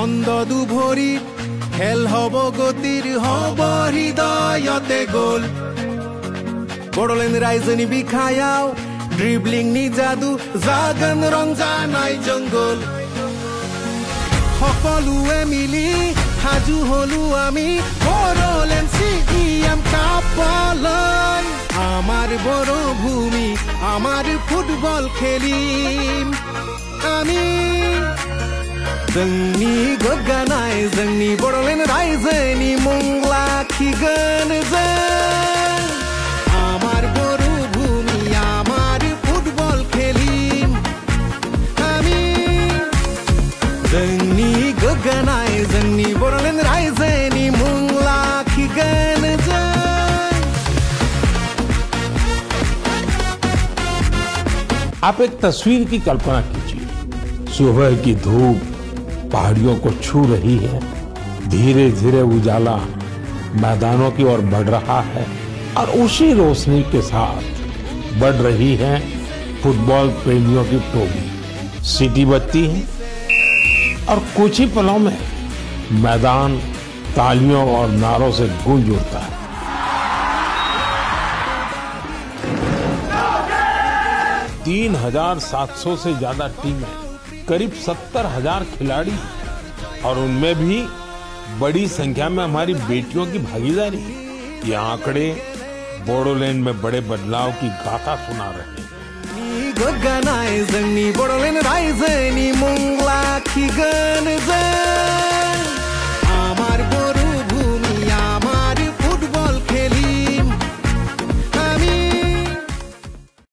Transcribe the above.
ছন্দ দুভৰি খেল হব গতিৰ হব হৃদয়তে গোল বড়োলেণ্ড ৰাইজনী বিখায়াও ড্ৰিবলিং নি যাদু জাগন ৰংজানাই জংগল সকলোৱে মিলি সাজু হলো আমি বড়োলেণ্ড CEM কাপলৈ আমার বড় ভূমি আমার ফুটবল খেলিম আমি जोंनि गोग्गानाय जोंनि बड़'लेण्ड रायजोनि मुं लाखिगोन जों आमार बर' भूमि आमार फुटबल खेलिम आमी जोंनि गोग्गानाय जोंनि बड़'लेण्ड रायजोनि मुं लाखिगोन जों आप एक तस्वीर की कल्पना कीजिए सुबह की धूप पहाड़ियों को छू रही है धीरे धीरे उजाला मैदानों की ओर बढ़ रहा है और उसी रोशनी के साथ बढ़ रही है फुटबॉल प्रेमियों की टोली सीटी बजती है और कुछ ही पलों में मैदान तालियों और नारों से गूंज उठता है 3,700 से ज्यादा टीमें करीब 70,000 खिलाड़ी और उनमें भी बड़ी संख्या में हमारी बेटियों की भागीदारी ये आंकड़े बोडोलैंड में बड़े बदलाव की गाथा सुना रहे हैं।